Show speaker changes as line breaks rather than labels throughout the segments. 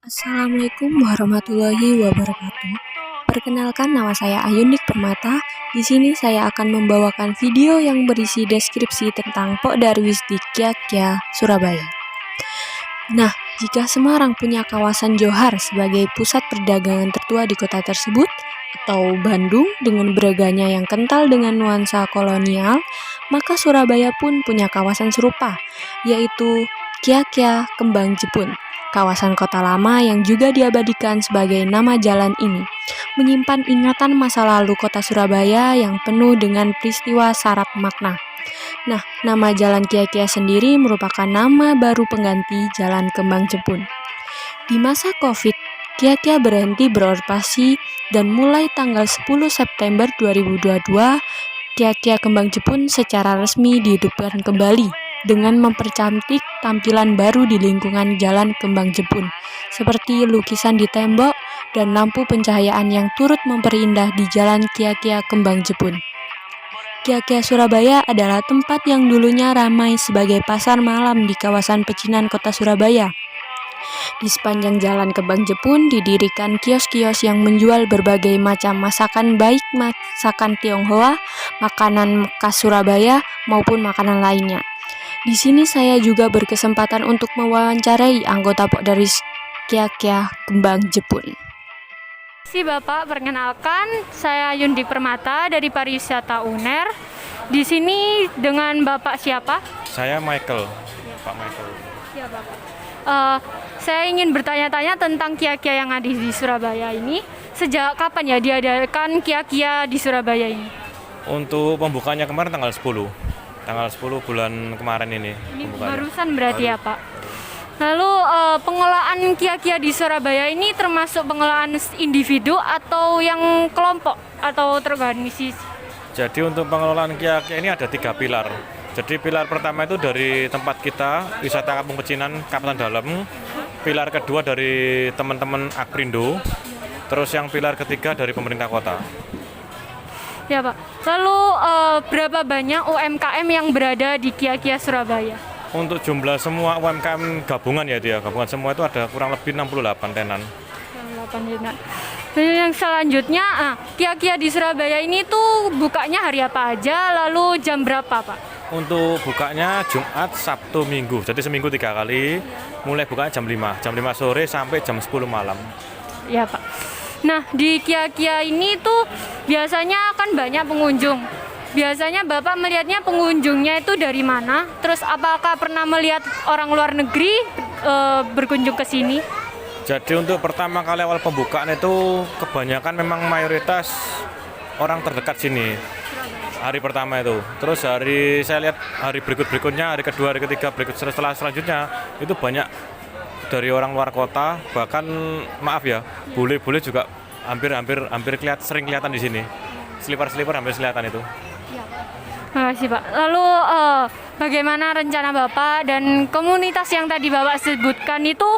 Assalamualaikum warahmatullahi wabarakatuh. Perkenalkan, nama saya Ayunik Permata. Di sini saya akan membawakan video yang berisi deskripsi tentang Pok Darwis di Kiakia, Surabaya. Nah, jika Semarang punya kawasan Johar sebagai pusat perdagangan tertua di kota tersebut, atau Bandung dengan beraganya yang kental dengan nuansa kolonial, maka Surabaya pun punya kawasan serupa, yaitu Kiakia Kembang Jepun. Kawasan kota lama yang juga diabadikan sebagai nama jalan ini, menyimpan ingatan masa lalu kota Surabaya yang penuh dengan peristiwa syarat makna. Nah, nama Jalan Kiakia sendiri merupakan nama baru pengganti Jalan Kembang Jepun. Di masa Covid, Kiakia berhenti beroperasi dan mulai tanggal 10 September 2022, Kiakia Kembang Jepun secara resmi dihidupkan kembali dengan mempercantik tampilan baru di lingkungan Jalan Kembang Jepun, seperti lukisan di tembok dan lampu pencahayaan yang turut memperindah di Jalan Kiakia Kembang Jepun. Kiakia Surabaya adalah tempat yang dulunya ramai sebagai pasar malam di kawasan pecinan kota Surabaya. Di sepanjang Jalan Kembang Jepun didirikan kios-kios yang menjual berbagai macam masakan, baik masakan Tionghoa, makanan khas Surabaya, maupun makanan lainnya. Di sini saya juga berkesempatan untuk mewawancarai anggota Pok Darwis Kiakia Kembang Jepun.
Bapak, perkenalkan, saya Yundi Permata dari Pariwisata UNER. Di sini dengan Bapak siapa?
Saya Michael, Pak Michael.
Ya, Bapak. Saya ingin bertanya-tanya tentang Kiakia yang ada di Surabaya ini. Sejak kapan ya diadakan Kiakia di Surabaya ini?
Untuk pembukanya kemarin tanggal 10 bulan kemarin ini.
Ini barusan berarti ya, Pak. Lalu pengelolaan Kiakia di Surabaya ini termasuk pengelolaan individu atau yang kelompok atau terorganisasi?
Jadi untuk pengelolaan Kiakia ini ada 3 pilar. Jadi pilar pertama itu dari tempat kita, wisata Kampung Pecinan, Kapitan Dalem. Pilar kedua dari teman-teman Akprindo. Terus yang pilar ketiga dari pemerintah kota.
Ya, Pak. Lalu berapa banyak UMKM yang berada di Kiakia Surabaya?
Untuk jumlah semua UMKM gabungan ya dia, gabungan semua itu ada kurang lebih 68 tenan.
68 tenan. Dan yang selanjutnya, Kiakia di Surabaya ini tuh bukanya hari apa aja, lalu jam berapa, Pak?
Untuk bukanya Jumat, Sabtu, Minggu. Jadi seminggu 3 kali. Mulai bukanya jam 5 sore sampai jam 10 malam.
Ya, Pak. Nah, di Kiakia ini tuh biasanya kan banyak pengunjung. Biasanya Bapak melihatnya pengunjungnya itu dari mana? Terus apakah pernah melihat orang luar negeri berkunjung ke sini?
Jadi untuk pertama kali awal pembukaan itu kebanyakan memang mayoritas orang terdekat sini. Hari pertama itu. Terus saya lihat hari berikutnya, hari kedua, hari ketiga, setelah selanjutnya itu banyak dari orang luar kota, bahkan maaf ya, bule-bule juga hampir sering kelihatan di sini. Slipper hampir kelihatan itu.
Terima kasih, Pak. Lalu bagaimana rencana Bapak dan komunitas yang tadi Bapak sebutkan itu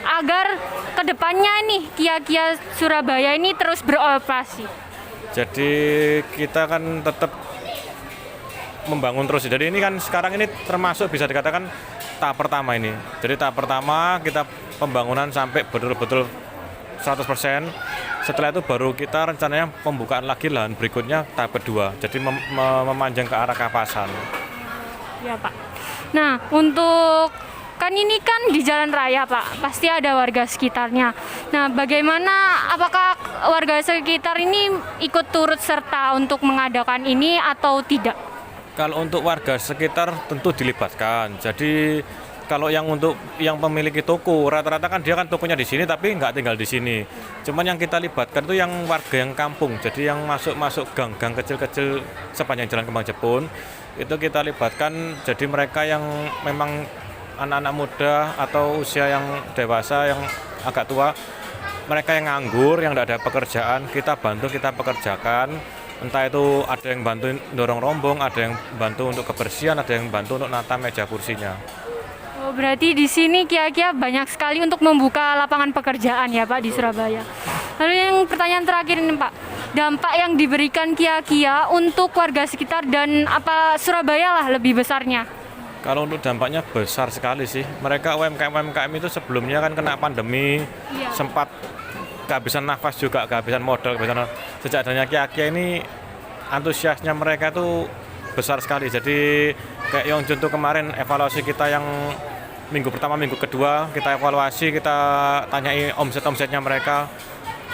agar kedepannya nih Kiakia Surabaya ini terus beroperasi?
Jadi kita kan tetap membangun terus. Jadi ini kan sekarang ini termasuk bisa dikatakan tahap pertama ini. Jadi tahap pertama kita pembangunan sampai betul-betul 100%. Setelah itu baru kita rencananya pembukaan lagi lahan berikutnya tahap kedua. Jadi memanjang ke arah kapasan.
Ya, Pak. Nah, untuk kan ini kan di jalan raya, Pak. Pasti ada warga sekitarnya. Nah, bagaimana, apakah warga sekitar ini ikut turut serta untuk mengadakan ini atau tidak?
Kalau untuk warga sekitar tentu dilibatkan. Jadi kalau yang untuk yang memiliki toko, rata-rata kan dia kan tokonya di sini tapi nggak tinggal di sini. Cuman yang kita libatkan itu yang warga yang kampung. Jadi yang masuk gang-gang kecil-kecil sepanjang Jalan Kembang Jepun itu kita libatkan. Jadi mereka yang memang anak-anak muda atau usia yang dewasa, yang agak tua, mereka yang nganggur, yang tidak ada pekerjaan, kita bantu, kita pekerjakan. Entah itu ada yang bantu dorong rombong, ada yang bantu untuk kebersihan, ada yang bantu untuk nata meja kursinya.
Oh, berarti di sini Kiakia banyak sekali untuk membuka lapangan pekerjaan ya, Pak, di Surabaya. Lalu yang pertanyaan terakhir ini, Pak, dampak yang diberikan Kiakia untuk warga sekitar dan apa Surabaya lah lebih besarnya?
Kalau untuk dampaknya besar sekali sih. Mereka UMKM itu sebelumnya kan kena pandemi,
Iya.
sempat kehabisan nafas juga, kehabisan modal, kehabisan. Sejak adanya Kia ini antusiasnya mereka tuh besar sekali. Jadi kayak yang contoh kemarin evaluasi kita yang minggu pertama, minggu kedua kita evaluasi, kita tanyai omsetnya mereka.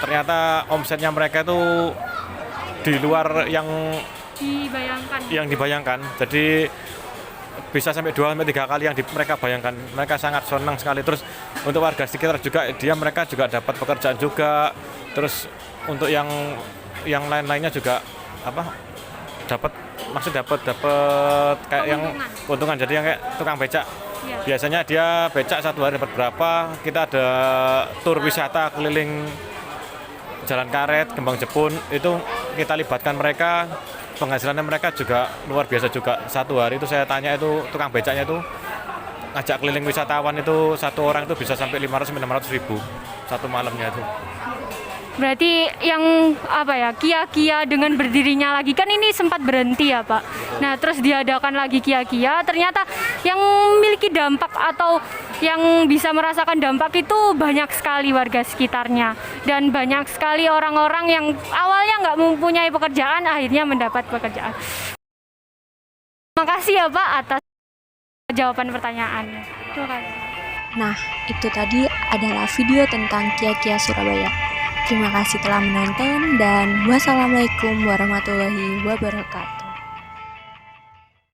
Ternyata omsetnya mereka itu di luar yang dibayangkan. Jadi bisa sampai 2-3 kali yang mereka bayangkan. Mereka sangat senang sekali. Terus untuk warga sekitar juga mereka juga dapat pekerjaan juga. Terus untuk yang lain-lainnya juga dapat kayak yang keuntungan. Jadi yang kayak tukang becak.
Iya.
Biasanya dia becak 1 hari dapat berapa. Kita ada tur wisata keliling Jalan Karet, Kembang Jepun, itu kita libatkan mereka. Penghasilannya mereka juga luar biasa juga. 1 hari itu saya tanya itu tukang becaknya itu ngajak keliling wisatawan itu 1 orang itu bisa sampai 500-600 ribu 1 malamnya itu.
Berarti yang Kia dengan berdirinya lagi kan ini sempat berhenti ya Pak. Nah terus diadakan lagi Kia, ternyata yang memiliki dampak atau yang bisa merasakan dampak itu banyak sekali warga sekitarnya. Dan banyak sekali orang-orang yang awalnya nggak mempunyai pekerjaan akhirnya mendapat pekerjaan. Terima kasih ya Pak atas jawaban pertanyaannya. Terima kasih.
Nah, itu tadi adalah video tentang Kia Surabaya. Terima kasih telah menonton dan wassalamualaikum warahmatullahi wabarakatuh.